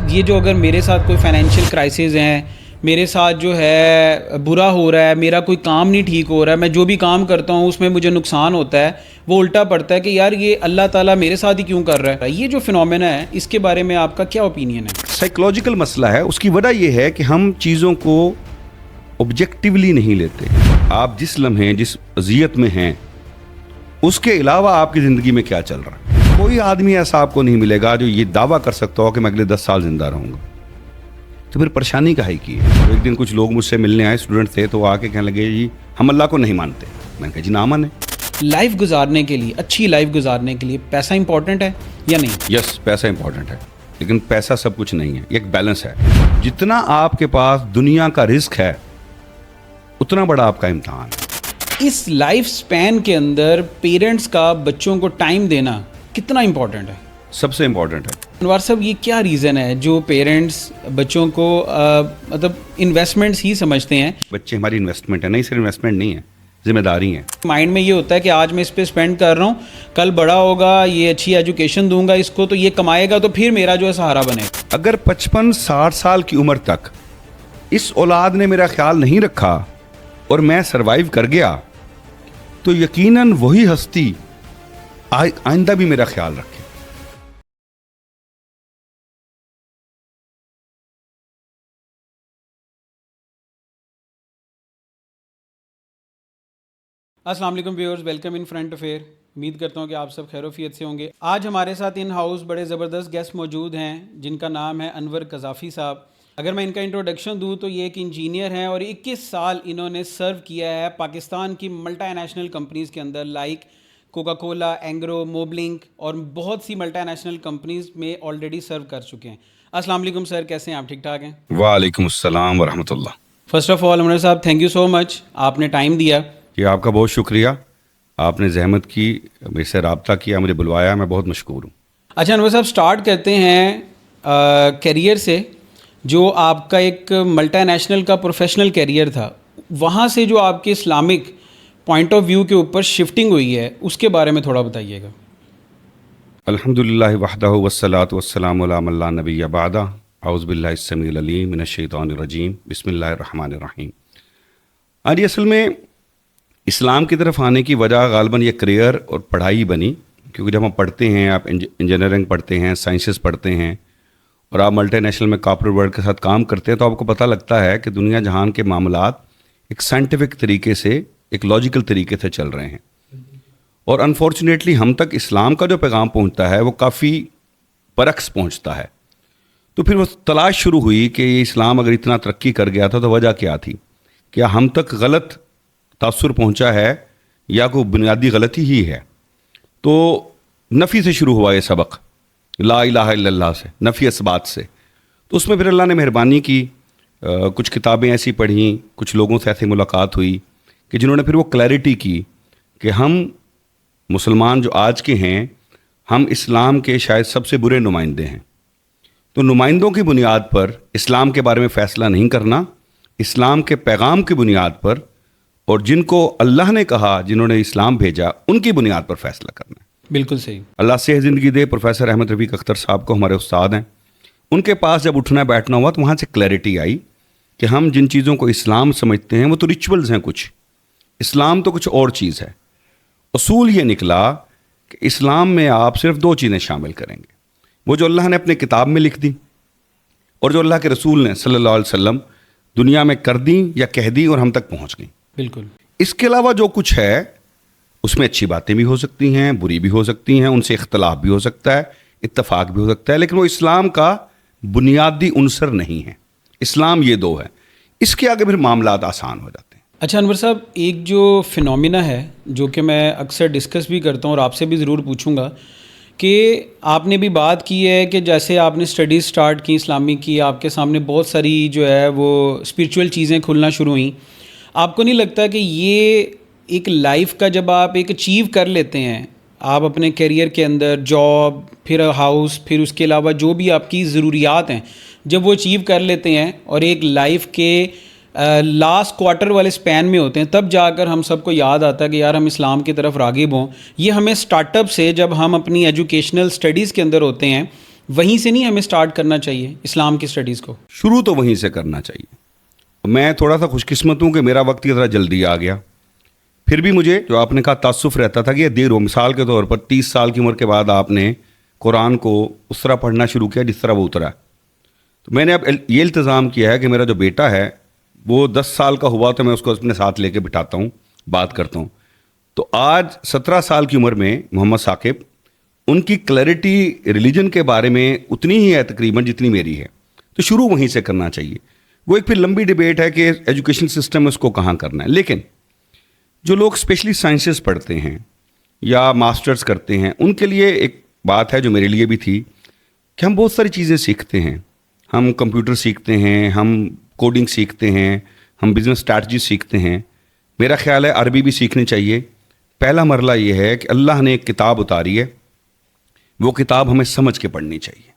یہ جو اگر میرے ساتھ کوئی فائنینشیل کرائسز ہیں, میرے ساتھ جو ہے برا ہو رہا ہے, میرا کوئی کام نہیں ٹھیک ہو رہا ہے, میں جو بھی کام کرتا ہوں اس میں مجھے نقصان ہوتا ہے, وہ الٹا پڑتا ہے کہ یار یہ اللہ تعالیٰ میرے ساتھ ہی کیوں کر رہا ہے. یہ جو فنومینا ہے اس کے بارے میں آپ کا کیا اوپینین ہے؟ سائیکولوجیکل مسئلہ ہے. اس کی وجہ یہ ہے کہ ہم چیزوں کو آبجیکٹیولی نہیں لیتے. آپ جس لمحے جس اذیت میں ہیں اس کے علاوہ آپ کی زندگی میں کیا چل رہا ہے. کوئی آدمی ایسا آپ کو نہیں ملے گا جو یہ دعویٰ کر سکتا ہو کہ میں اگلے 10 سال زندہ رہوں گا. تو پھر پریشانی کا ہی کی ہے. تو ایک دن کچھ لوگ مجھ سے ملنے آئے, اسٹوڈنٹ تھے, تو آ کے کہنے لگے جی ہم اللہ کو نہیں مانتے. میں نے کہا جی نہ مانے. لائف گزارنے کے لیے, اچھی لائف گزارنے کے لیے پیسہ امپورٹنٹ ہے یا نہیں؟ یس, پیسہ امپورٹنٹ ہے, لیکن پیسہ سب کچھ نہیں ہے. یہ ایک بیلنس ہے. جتنا آپ کے پاس دنیا کا رزق ہے اتنا بڑا آپ کا امتحان ہے. اس لائف سپین کے اندر پیرنٹس کا بچوں کو ٹائم دینا کتنا امپورٹنٹ ہے؟ سب سے امپورٹنٹ ہے. انوار صاحب, یہ کیا ریزن ہے جو پیرنٹس بچوں کو مطلب انویسٹمنٹس ہی سمجھتے ہیں؟ بچے ہماری انویسٹمنٹ ہے. نہیں, صرف انویسٹمنٹ نہیں ہے, ذمہ داری ہے. مائنڈ میں یہ ہوتا ہے کہ آج میں اس پہ اسپینڈ کر رہا ہوں, کل بڑا ہوگا, یہ اچھی ایجوکیشن دوں گا اس کو, تو یہ کمائے گا تو پھر میرا جو ہے سہارا بنے گا. اگر 55-60 سال کی عمر تک اس اولاد نے میرا خیال نہیں رکھا اور میں سروائیو کر گیا تو یقیناً وہی ہستی آئندہ بھی میرا خیال رکھے. السلام علیکم viewers, welcome in front affair. امید کرتا ہوں کہ آپ سب خیر و عافیت سے ہوں گے. آج ہمارے ساتھ ان ہاؤس بڑے زبردست گیسٹ موجود ہیں جن کا نام ہے انور قذافی صاحب. اگر میں ان کا انٹروڈکشن دوں تو یہ ایک انجینئر ہیں اور 21 سال انہوں نے سرو کیا ہے پاکستان کی ملٹی نیشنل کمپنیز کے اندر, لائک کوکا کولا, اینگرو, موبلنک اور بہت سی ملٹی نیشنل کمپنیز میں آلریڈی سرو کر چکے ہیں. السلام علیکم سر, کیسے ہیں آپ؟ ٹھیک ٹھاک ہیں؟ وعلیکم السلام ورحمۃ اللہ. فرسٹ آف آل انور صاحب, تھینک یو سو مچ, آپ نے ٹائم دیا. کہ آپ کا بہت شکریہ, آپ نے زحمت کی, میرے سے رابطہ کیا, مجھے بلوایا, میں بہت مشکور ہوں. اچھا انور صاحب, سٹارٹ کرتے ہیں کیریئر سے. جو آپ کا ایک ملٹی نیشنل کا پروفیشنل کیریئر تھا, وہاں سے جو آپ کے اسلامک پوائنٹ آف ویو کے اوپر شفٹنگ ہوئی ہے اس کے بارے میں تھوڑا بتائیے گا. الحمدللہ وحدہ والصلاۃ والسلام علی من لا نبی بعدہ. اعوذ باللہ السمیع العلیم من الشیطان الرجیم. بسم اللہ الرحمن الرحیم. آج اصل میں اسلام کی طرف آنے کی وجہ غالباً یہ کریئر اور پڑھائی بنی, کیونکہ جب ہم پڑھتے ہیں, آپ انجینئرنگ پڑھتے ہیں, سائنسز پڑھتے ہیں, اور آپ ملٹی نیشنل میں کارپوریٹ ورلڈ کے ساتھ کام کرتے ہیں, تو آپ کو پتہ لگتا ہے کہ دنیا جہان کے معاملات ایک سائنٹیفک طریقے سے, ایک لاجیکل طریقے سے چل رہے ہیں. اور انفارچونیٹلی ہم تک اسلام کا جو پیغام پہنچتا ہے وہ کافی برعکس پہنچتا ہے. تو پھر وہ تلاش شروع ہوئی کہ یہ اسلام اگر اتنا ترقی کر گیا تھا تو وجہ کیا تھی, کیا ہم تک غلط تاثر پہنچا ہے یا کوئی بنیادی غلطی ہی ہے. تو نفی سے شروع ہوا یہ سبق, لا الہ الا اللہ سے, نفی اثبات سے. تو اس میں پھر اللہ نے مہربانی کی, کچھ کتابیں ایسی پڑھیں, کچھ لوگوں سے ایسی ملاقات ہوئی کہ جنہوں نے پھر وہ کلیئرٹی کی کہ ہم مسلمان جو آج کے ہیں, ہم اسلام کے شاید سب سے برے نمائندے ہیں. تو نمائندوں کی بنیاد پر اسلام کے بارے میں فیصلہ نہیں کرنا, اسلام کے پیغام کی بنیاد پر, اور جن کو اللہ نے کہا, جنہوں نے اسلام بھیجا, ان کی بنیاد پر فیصلہ کرنا ہے. بالکل صحیح. اللہ صحت زندگی دے. پروفیسر احمد رفیق اختر صاحب کو, ہمارے استاد ہیں, ان کے پاس جب اٹھنا بیٹھنا ہوا تو وہاں سے کلیئرٹی آئی کہ ہم جن چیزوں کو اسلام سمجھتے ہیں وہ تو ریچولز ہیں کچھ, اسلام تو کچھ اور چیز ہے. اصول یہ نکلا کہ اسلام میں آپ صرف 2 چیزیں شامل کریں گے, وہ جو اللہ نے اپنے کتاب میں لکھ دی اور جو اللہ کے رسول نے صلی اللہ علیہ وسلم دنیا میں کر دیں یا کہہ دیں اور ہم تک پہنچ گئیں. بالکل. اس کے علاوہ جو کچھ ہے اس میں اچھی باتیں بھی ہو سکتی ہیں, بری بھی ہو سکتی ہیں, ان سے اختلاف بھی ہو سکتا ہے, اتفاق بھی ہو سکتا ہے, لیکن وہ اسلام کا بنیادی عنصر نہیں ہے. اسلام یہ 2 ہے, اس کے آگے پھر معاملات آسان ہو جاتے ہیں. اچھا انور صاحب, ایک جو فنومینا ہے جو کہ میں اکثر ڈسکس بھی کرتا ہوں اور آپ سے بھی ضرور پوچھوں گا, کہ آپ نے بھی بات کی ہے کہ جیسے آپ نے اسٹڈیز سٹارٹ کی اسلامی کی, آپ کے سامنے بہت ساری جو ہے وہ اسپریچول چیزیں کھلنا شروع ہوئیں. آپ کو نہیں لگتا کہ یہ ایک لائف کا جب آپ ایک اچیو کر لیتے ہیں, آپ اپنے کیریئر کے اندر جاب, پھر ہاؤس, پھر اس کے علاوہ جو بھی آپ کی ضروریات ہیں, جب وہ اچیو کر لیتے ہیں اور ایک لائف کے لاسٹ کوارٹر والے سپین میں ہوتے ہیں, تب جا کر ہم سب کو یاد آتا ہے کہ یار ہم اسلام کی طرف راغب ہوں. یہ ہمیں اسٹارٹ اپ سے, جب ہم اپنی ایجوکیشنل اسٹڈیز کے اندر ہوتے ہیں وہیں سے نہیں ہمیں سٹارٹ کرنا چاہیے اسلام کی اسٹڈیز کو؟ شروع تو وہیں سے کرنا چاہیے. میں تھوڑا سا خوش قسمت ہوں کہ میرا وقت کی طرح جلدی آ گیا. پھر بھی مجھے جو آپ نے کہا تعصف رہتا تھا کہ یہ دیر ہو. مثال کے طور پر 30 سال کی عمر کے بعد آپ نے قرآن کو اس طرح پڑھنا شروع کیا جس طرح وہ اترا. تو میں نے اب یہ التزام کیا ہے کہ میرا جو بیٹا ہے وہ 10 سال کا ہوا تو میں اس کو اپنے ساتھ لے کے بٹھاتا ہوں, بات کرتا ہوں. تو آج 17 سال کی عمر میں محمد ثاقب, ان کی کلیئرٹی ریلیجن کے بارے میں اتنی ہی ہے تقریباً جتنی میری ہے. تو شروع وہیں سے کرنا چاہیے. وہ ایک پھر لمبی ڈیبیٹ ہے کہ ایجوکیشن سسٹم میں اس کو کہاں کرنا ہے. لیکن جو لوگ اسپیشلی سائنسز پڑھتے ہیں یا ماسٹرز کرتے ہیں ان کے لیے ایک بات ہے جو میرے لیے بھی تھی کہ ہم بہت ساری چیزیں سیکھتے ہیں. ہم کمپیوٹر سیکھتے ہیں, ہم کوڈنگ سیکھتے ہیں, ہم بزنس اسٹریٹجی سیکھتے ہیں. میرا خیال ہے عربی بھی سیکھنی چاہیے. پہلا مرحلہ یہ ہے کہ اللہ نے ایک کتاب اتاری ہے, وہ کتاب ہمیں سمجھ کے پڑھنی چاہیے.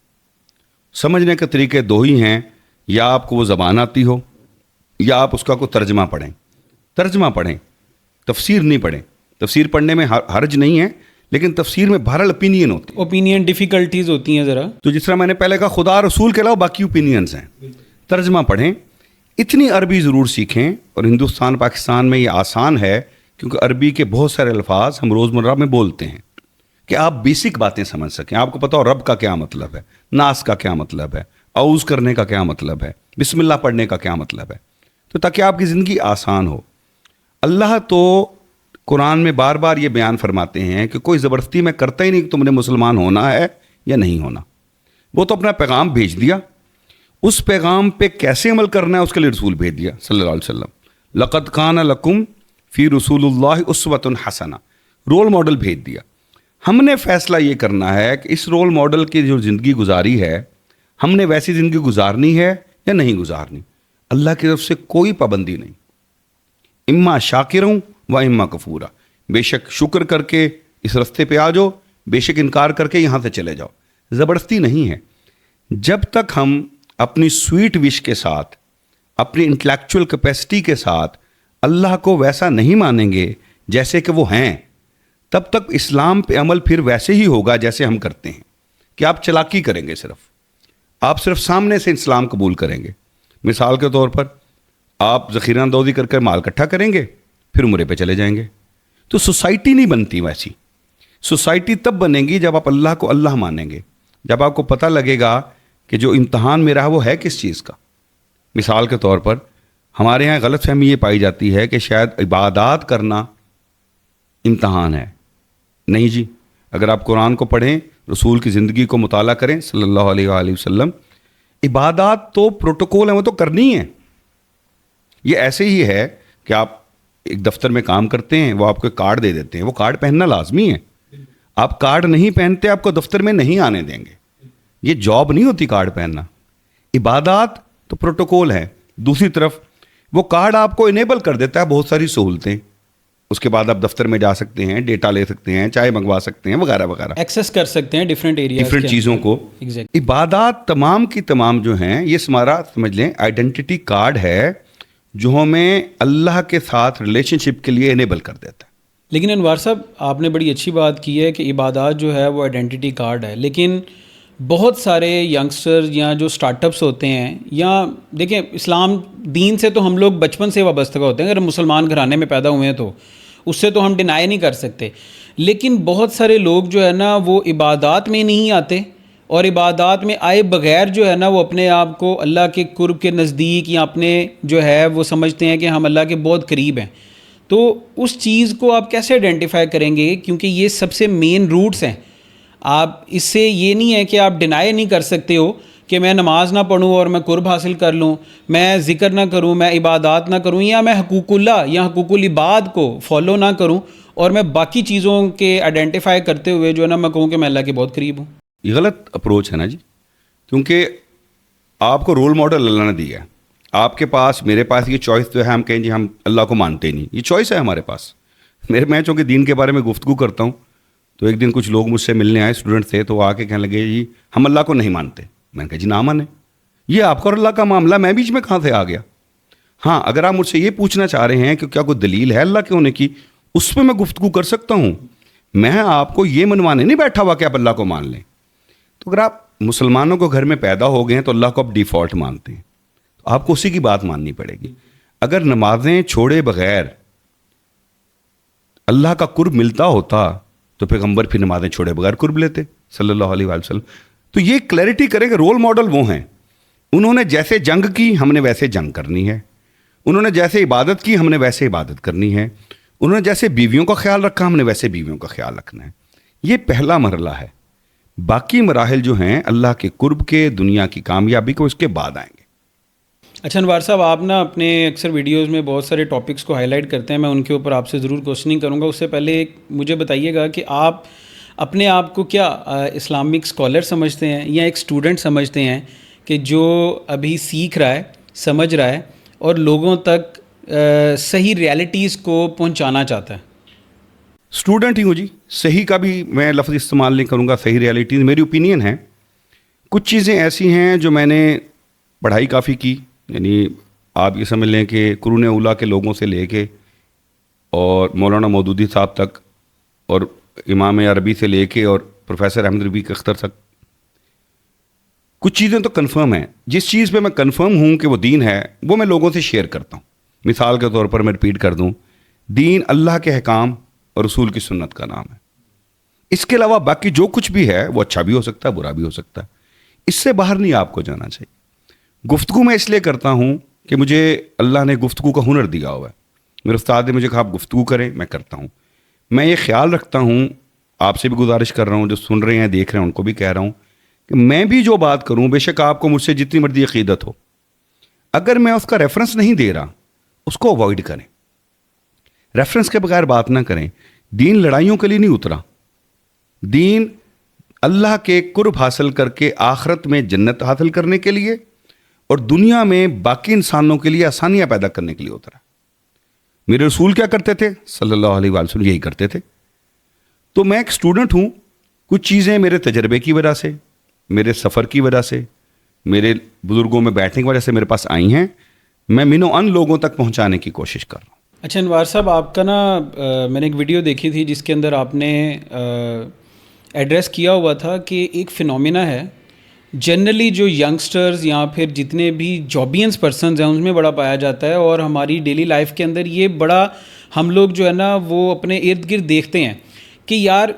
سمجھنے کے طریقے دو ہی ہیں, یا آپ کو وہ زبان آتی ہو یا آپ اس کا کوئی ترجمہ پڑھیں. ترجمہ پڑھیں, تفسیر نہیں پڑھیں. تفسیر پڑھنے میں حرج نہیں ہے, لیکن تفسیر میں بہرحال اوپینین ہوتی ہے, اوپینین ڈیفیکلٹیز ہوتی ہیں ذرا. تو جس طرح میں نے پہلے کہا خدا رسول کے علاوہ باقی اوپینینز ہیں. ترجمہ پڑھیں, اتنی عربی ضرور سیکھیں. اور ہندوستان پاکستان میں یہ آسان ہے کیونکہ عربی کے بہت سارے الفاظ ہم روزمرہ میں بولتے ہیں کہ آپ بیسک باتیں سمجھ سکیں. آپ کو پتہ ہو رب کا کیا مطلب ہے, ناس کا کیا مطلب ہے, اعوذ کرنے کا کیا مطلب ہے, بسم اللہ پڑھنے کا کیا مطلب ہے, تو تاکہ آپ کی زندگی آسان ہو. اللہ تو قرآن میں بار بار یہ بیان فرماتے ہیں کہ کوئی زبردستی میں کرتا ہی نہیں کہ تم نے مسلمان ہونا ہے یا نہیں ہونا. وہ تو اپنا پیغام بھیج دیا, اس پیغام پہ کیسے عمل کرنا ہے اس کے لیے رسول بھیج دیا صلی اللہ علیہ وسلم. لقد کان لکم فی رسول اللہ اسوۃ حسنہ, رول ماڈل بھیج دیا. ہم نے فیصلہ یہ کرنا ہے کہ اس رول ماڈل کی جو زندگی گزاری ہے ہم نے ویسی زندگی گزارنی ہے یا نہیں گزارنی. اللہ کی طرف سے کوئی پابندی نہیں. اما شاکروں و اما کفورا, بے شک شکر کر کے اس رستے پہ آ جاؤ, بے شک انکار کر کے یہاں سے چلے جاؤ. زبردستی نہیں ہے. جب تک ہم اپنی سویٹ وش کے ساتھ, اپنی انٹلیکچوئل کیپیسٹی کے ساتھ اللہ کو ویسا نہیں مانیں گے جیسے کہ وہ ہیں, تب تک اسلام پہ عمل پھر ویسے ہی ہوگا جیسے ہم کرتے ہیں کہ آپ چلاکی کریں گے. آپ صرف سامنے سے اسلام قبول کریں گے. مثال کے طور پر آپ ذخیرہ اندوزی کر مال اکٹھا کریں گے, پھر عمرے پہ چلے جائیں گے. تو سوسائٹی نہیں بنتی ویسی. سوسائٹی تب بنے گی جب آپ اللہ کو اللہ مانیں گے, جب آپ کو پتہ لگے گا کہ جو امتحان میرا ہے وہ ہے کس چیز کا. مثال کے طور پر ہمارے یہاں غلط فہمی یہ پائی جاتی ہے کہ شاید عبادات کرنا امتحان ہے. نہیں جی, اگر آپ قرآن کو پڑھیں, رسول کی زندگی کو مطالعہ کریں صلی اللہ علیہ وآلہ وسلم, عبادات تو پروٹوکول ہیں, وہ تو کرنی ہے. یہ ایسے ہی ہے کہ آپ ایک دفتر میں کام کرتے ہیں, وہ آپ کو کارڈ دے دیتے ہیں, وہ کارڈ پہننا لازمی ہے. آپ کارڈ نہیں پہنتے آپ کو دفتر میں نہیں آنے دیں گے. یہ جاب نہیں ہوتی کارڈ پہننا. عبادات تو پروٹوکول ہے. دوسری طرف وہ کارڈ آپ کو انیبل کر دیتا ہے بہت ساری سہولتیں. اس کے بعد آپ دفتر میں جا سکتے ہیں, ڈیٹا لے سکتے ہیں, چائے منگوا سکتے ہیں, وغیرہ وغیرہ, ایکسیس کر سکتے ہیں ڈفرینٹ ایریاز, ڈفرینٹ چیزوں کو. عبادات تمام کی تمام جو ہیں یہ ہمارا سمجھ لیں آئیڈینٹی کارڈ ہے جو ہمیں اللہ کے ساتھ ریلیشن شپ کے لیے انیبل کر دیتا ہے. لیکن انوار صاحب آپ نے بڑی اچھی بات کی ہے کہ عبادات جو ہے وہ آئیڈینٹی کارڈ ہے, لیکن بہت سارے ینگسٹر یا جو اسٹارٹ اپس ہوتے ہیں, یا دیکھیں اسلام دین سے تو ہم لوگ بچپن سے وابستہ ہوتے ہیں, اگر مسلمان گھرانے میں پیدا ہوئے ہیں تو اس سے تو ہم ڈینائی نہیں کر سکتے. لیکن بہت سارے لوگ جو ہے نا وہ عبادات میں نہیں آتے, اور عبادات میں آئے بغیر جو ہے نا وہ اپنے آپ کو اللہ کے قرب کے نزدیک یا اپنے جو ہے وہ سمجھتے ہیں کہ ہم اللہ کے بہت قریب ہیں. تو اس چیز کو آپ کیسے آئیڈینٹیفائی کریں گے, کیونکہ یہ سب سے مین روٹس ہیں. آپ اس سے یہ نہیں ہے کہ آپ ڈینائی نہیں کر سکتے ہو کہ میں نماز نہ پڑھوں اور میں قرب حاصل کر لوں, میں ذکر نہ کروں, میں عبادات نہ کروں, یا میں حقوق اللہ یا حقوق العباد کو فالو نہ کروں, اور میں باقی چیزوں کے آئیڈینٹیفائی کرتے ہوئے جو ہے نا میں کہوں کہ میں اللہ کے بہت قریب ہوں. یہ غلط اپروچ ہے نا جی, کیونکہ آپ کو رول ماڈل اللہ نے دیا ہے. آپ کے پاس, میرے پاس یہ چوائس تو ہے, ہم کہیں جی ہم اللہ کو مانتے ہی نہیں, یہ چوائس ہے ہمارے پاس. میں چونکہ دین کے بارے میں گفتگو کرتا ہوں, تو ایک دن کچھ لوگ مجھ سے ملنے آئے, اسٹوڈنٹ تھے, تو وہ آ کے کہنے لگے جی ہم اللہ کو نہیں مانتے. میں نے کہا جی نہ مانے, یہ آپ کا اور اللہ کا معاملہ, میں بیچ میں کہاں سے آ گیا. ہاں اگر آپ مجھ سے یہ پوچھنا چاہ رہے ہیں کہ کیا کوئی دلیل ہے اللہ کے ہونے کی, اس پہ میں گفتگو کر سکتا ہوں. میں آپ کو یہ منوانے نہیں بیٹھا ہوا کہ آپ اللہ کو مان لیں. تو اگر آپ مسلمانوں کو گھر میں پیدا ہو گئے ہیں تو اللہ کو اب ڈیفالٹ مانتے ہیں، تو آپ کو اسی کی بات ماننی پڑے گی. اگر نمازیں چھوڑے بغیر اللہ کا قرب ملتا ہوتا تو پیغمبر پھر نمازیں چھوڑے بغیر قرب لیتے صلی اللہ علیہ وآلہ وسلم. تو یہ کلیئرٹی کریں کہ رول ماڈل وہ ہیں، انہوں نے جیسے جنگ کی ہم نے ویسے جنگ کرنی ہے، انہوں نے جیسے عبادت کی ہم نے ویسے عبادت کرنی ہے، انہوں نے جیسے بیویوں کا خیال رکھا ہم نے ویسے بیویوں کا خیال رکھنا ہے. یہ پہلا مرحلہ ہے. باقی مراحل جو ہیں اللہ کے قرب کے، دنیا کی کامیابی کو، اس کے بعد آئیں گے. اچھا انوار صاحب، آپ نا اپنے اکثر ویڈیوز میں بہت سارے ٹاپکس کو ہائی لائٹ کرتے ہیں، میں ان کے اوپر آپ سے ضرور کوشچننگ کروں گا. اس سے پہلے مجھے بتائیے گا کہ آپ اپنے آپ کو کیا اسلامک اسکالر سمجھتے ہیں یا ایک اسٹوڈنٹ سمجھتے ہیں کہ جو ابھی سیکھ رہا ہے، سمجھ رہا ہے اور لوگوں تک صحیح ریالٹیز کو پہنچانا چاہتا ہے؟ اسٹوڈنٹ ہی ہوں جی. صحیح کا بھی میں لفظ استعمال نہیں کروں گا، صحیح ریالٹیز میری اوپینین ہے. کچھ چیزیں ایسی ہیں جو میں نے پڑھائی کافی کی، یعنی آپ یہ سمجھ لیں کہ قرون اولیٰ کے لوگوں سے لے کے اور مولانا مودودی صاحب تک اور امام عربی سے لے کے اور پروفیسر احمد ربیع اختر تک کچھ چیزیں تو کنفرم ہیں. جس چیز پہ میں کنفرم ہوں کہ وہ دین ہے وہ میں لوگوں سے شیئر کرتا ہوں. مثال کے طور پر میں رپیٹ کر دوں، دین اللہ کے احکام اور رسول کی سنت کا نام ہے. اس کے علاوہ باقی جو کچھ بھی ہے وہ اچھا بھی ہو سکتا ہے، برا بھی ہو سکتا ہے. اس سے باہر نہیں آپ کو جانا چاہیے. گفتگو میں اس لیے کرتا ہوں کہ مجھے اللہ نے گفتگو کا ہنر دیا ہوا ہے. میرے استاد نے مجھے کہا آپ گفتگو کریں، میں کرتا ہوں. میں یہ خیال رکھتا ہوں، آپ سے بھی گزارش کر رہا ہوں، جو سن رہے ہیں دیکھ رہے ہیں ان کو بھی کہہ رہا ہوں کہ میں بھی جو بات کروں، بے شک آپ کو مجھ سے جتنی مرضی عقیدت ہو، اگر میں اس کا ریفرنس نہیں دے رہا اس کو اوائڈ کریں. ریفرنس کے بغیر بات نہ کریں. دین لڑائیوں کے لیے نہیں اترا. دین اللہ کے قرب حاصل کر کے آخرت میں جنت حاصل کرنے کے لیے اور دنیا میں باقی انسانوں کے لیے آسانیاں پیدا کرنے کے لیے اترا. میرے رسول کیا کرتے تھے صلی اللہ علیہ وآلہ وسلم؟ یہی کرتے تھے. تو میں ایک اسٹوڈنٹ ہوں. کچھ چیزیں میرے تجربے کی وجہ سے، میرے سفر کی وجہ سے، میرے بزرگوں میں بیٹھنے کی وجہ سے میرے پاس آئی ہیں. میں من و ان لوگوں تک پہنچانے کی کوشش کر رہا ہوں. اچھا انوار صاحب، آپ کا نا میں نے ایک ویڈیو دیکھی تھی جس کے اندر آپ نے ایڈریس کیا ہوا تھا کہ ایک فنومینا ہے جنرلی جو ینگسٹرز یا پھر جتنے بھی جابینس پرسنز ہیں ان میں بڑا پایا جاتا ہے، اور ہماری ڈیلی لائف کے اندر یہ بڑا ہم لوگ جو ہے نا وہ اپنے ارد گرد دیکھتے ہیں کہ یار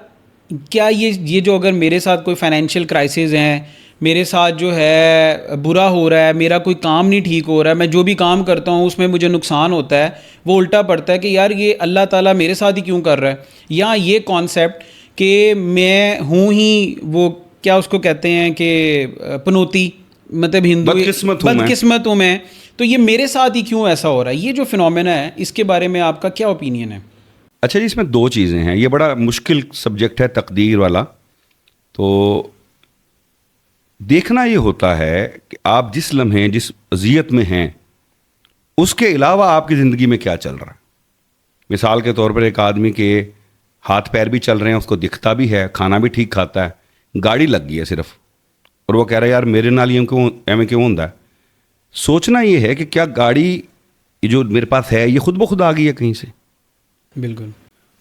کیا یہ جو اگر میرے ساتھ کوئی فائنینشیل کرائسز ہیں، میرے ساتھ جو ہے برا ہو رہا ہے، میرا کوئی کام نہیں ٹھیک ہو رہا ہے، میں جو بھی کام کرتا ہوں اس میں مجھے نقصان ہوتا ہے، وہ الٹا پڑتا ہے کہ یار یہ اللہ تعالیٰ میرے ساتھ ہی کیوں کر رہا ہے. یا یہ کانسیپٹ کہ میں ہوں ہی وہ کیا اس کو کہتے ہیں کہ پنوتی، مطلب ہندو بدقسمت ہوں میں، تو یہ میرے ساتھ ہی کیوں ایسا ہو رہا ہے. یہ جو فنومینا ہے اس کے بارے میں آپ کا کیا اوپینین ہے؟ اچھا جی، اس میں دو چیزیں ہیں. یہ بڑا مشکل سبجیکٹ ہے تقدیر والا. تو دیکھنا یہ ہوتا ہے کہ آپ جس لمحے جس اذیت میں ہیں اس کے علاوہ آپ کی زندگی میں کیا چل رہا ہے. مثال کے طور پر ایک آدمی کے ہاتھ پیر بھی چل رہے ہیں، اس کو دکھتا بھی ہے، کھانا بھی ٹھیک کھاتا ہے، گاڑی لگ گئی ہے صرف، اور وہ کہہ رہا ہے یار میرے نال ایویں کیوں ہوتا ہے. سوچنا یہ ہے کہ کیا گاڑی جو میرے پاس ہے یہ خود بخود آ گئی ہے کہیں سے؟ بالکل.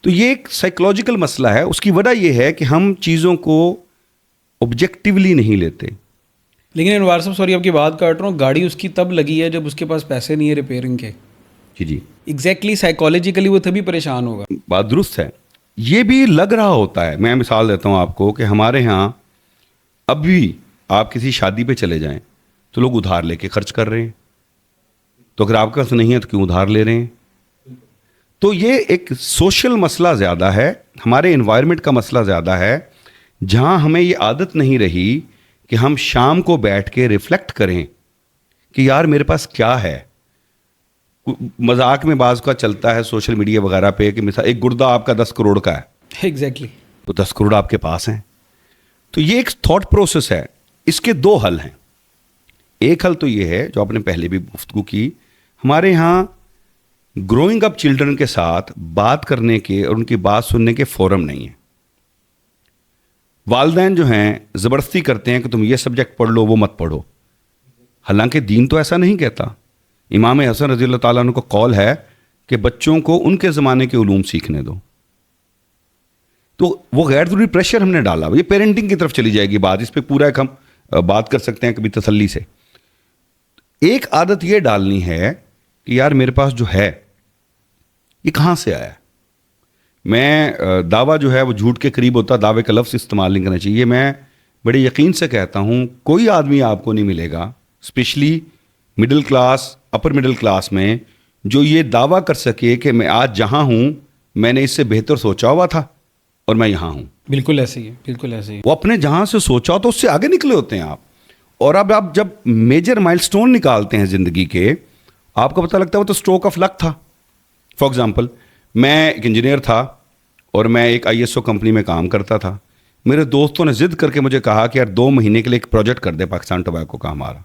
تو یہ ایک سائیکولوجیکل مسئلہ ہے. اس کی وجہ یہ ہے کہ ہم چیزوں کو آبجیکٹیولی نہیں لیتے. لیکن انوار صاحب سوری آپ کی بات کاٹ رہا ہوں، گاڑی اس کی تب لگی ہے جب اس کے پاس پیسے نہیں ہے ریپیئرنگ کے. جی ایگزیکٹلی سائیکولوجیکلی وہ تبھی پریشان ہوگا. بات درست ہے. یہ بھی لگ رہا ہوتا ہے. میں مثال دیتا ہوں آپ کو کہ ہمارے ہاں اب بھی آپ کسی شادی پہ چلے جائیں تو لوگ ادھار لے کے خرچ کر رہے ہیں. تو اگر آپ کے پاس نہیں ہے تو کیوں ادھار لے رہے ہیں؟ تو یہ ایک سوشل مسئلہ زیادہ ہے، ہمارے انوائرمنٹ کا مسئلہ زیادہ ہے، جہاں ہمیں یہ عادت نہیں رہی کہ ہم شام کو بیٹھ کے ریفلیکٹ کریں کہ یار میرے پاس کیا ہے. مذاق میں بعض کا چلتا ہے سوشل میڈیا وغیرہ پہ کہ مثلا ایک گردہ آپ کا 10 کروڑ کا ہے. ایگزیکٹلی. تو 10 کروڑ آپ کے پاس ہیں. تو یہ ایک تھاٹ پروسیس ہے. اس کے دو حل ہیں. ایک حل تو یہ ہے جو آپ نے پہلے بھی گفتگو کی، ہمارے ہاں گروئنگ اپ چلڈرن کے ساتھ بات کرنے کے اور ان کی بات سننے کے فورم نہیں ہیں. والدین جو ہیں زبردستی کرتے ہیں کہ تم یہ سبجیکٹ پڑھ لو وہ مت پڑھو، حالانکہ دین تو ایسا نہیں کہتا. امام حسن رضی اللہ تعالیٰ عنہ کو قول ہے کہ بچوں کو ان کے زمانے کے علوم سیکھنے دو. تو وہ غیر ضروری پریشر ہم نے ڈالا. یہ پیرنٹنگ کی طرف چلی جائے گی بات. اس پہ پورا ایک ہم بات کر سکتے ہیں کبھی تسلی سے. ایک عادت یہ ڈالنی ہے کہ یار میرے پاس جو ہے یہ کہاں سے آیا ہے. میں دعویٰ جو ہے وہ جھوٹ کے قریب ہوتا, دعوے کا لفظ استعمال نہیں کرنا چاہیے. میں بڑے یقین سے کہتا ہوں کوئی آدمی آپ کو نہیں ملے گا specially middle class upper middle class میں جو یہ دعویٰ کر سکے کہ میں آج جہاں ہوں میں نے اس سے بہتر سوچا ہوا تھا اور میں یہاں ہوں. بالکل ایسے ہی ہے, بالکل ایسے ہی. وہ اپنے جہاں سے سوچا تو اس سے آگے نکلے ہوتے ہیں آپ. اور اب آپ جب میجر مائل سٹون نکالتے ہیں زندگی کے, آپ کو پتہ لگتا ہے وہ تو اسٹروک آف لک تھا. فار ایگزامپل میں ایک انجینئر تھا اور میں ایک ISO کمپنی میں کام کرتا تھا. میرے دوستوں نے ضد کر کے مجھے کہا کہ یار 2 مہینے کے لیے ایک پروجیکٹ کر دے پاکستان ٹوبیکو کا ہمارا.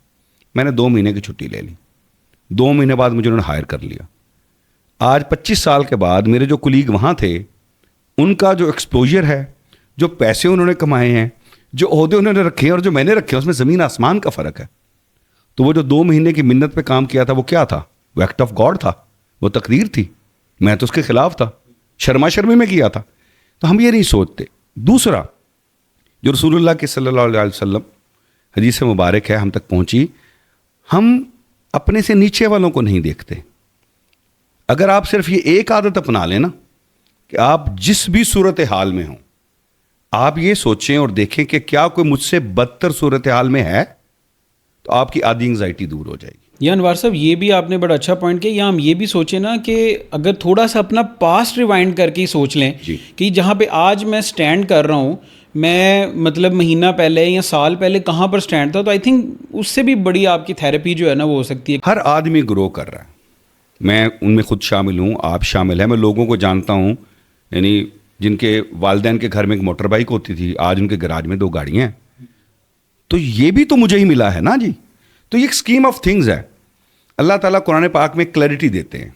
میں نے 2 مہینے کی چھٹی لے لی. 2 مہینے بعد مجھے انہوں نے ہائر کر لیا. آج 25 سال کے بعد میرے جو کلیگ وہاں تھے ان کا جو ایکسپوجر ہے, جو پیسے انہوں نے کمائے ہیں, جو عہدے انہوں نے رکھے ہیں اور جو میں نے رکھے ہیں, اس میں زمین آسمان کا فرق ہے. تو وہ جو 2 مہینے کی منت پہ کام کیا تھا وہ کیا تھا؟ وہ ایکٹ آف گاڈ تھا, وہ تقدیر تھی. میں تو اس کے خلاف تھا, شرما شرمی میں کیا تھا. تو ہم یہ نہیں سوچتے. دوسرا جو رسول اللہ کے صلی اللہ علیہ وسلم حدیث مبارک ہے ہم تک پہنچی, ہم اپنے سے نیچے والوں کو نہیں دیکھتے. اگر آپ صرف یہ ایک عادت اپنا لیں نا کہ آپ جس بھی صورت حال میں ہوں آپ یہ سوچیں اور دیکھیں کہ کیا کوئی مجھ سے بدتر صورت حال میں ہے, تو آپ کی آدھی انگزائٹی دور ہو جائے گی. یا انوار صاحب یہ بھی آپ نے بڑا اچھا پوائنٹ کیا. یا ہم یہ بھی سوچیں نا کہ اگر تھوڑا سا اپنا پاسٹ ریوائنڈ کر کے ہی سوچ لیں کہ جہاں پہ آج میں سٹینڈ کر رہا ہوں, میں مطلب مہینہ پہلے یا سال پہلے کہاں پر سٹینڈ تھا, تو آئی تھنک اس سے بھی بڑی آپ کی تھیراپی جو ہے نا وہ ہو سکتی ہے. ہر آدمی گرو کر رہا ہے, میں ان میں خود شامل ہوں, آپ شامل ہیں. میں لوگوں کو جانتا ہوں یعنی جن کے والدین کے گھر میں ایک موٹر بائک ہوتی تھی, آج ان کے گراج میں 2 گاڑیاں ہیں. تو یہ بھی تو مجھے ہی ملا ہے نا جی. تو یہ ایک اسکیم آف تھنگز ہے. اللہ تعالیٰ قرآن پاک میں کلیئرٹی دیتے ہیں.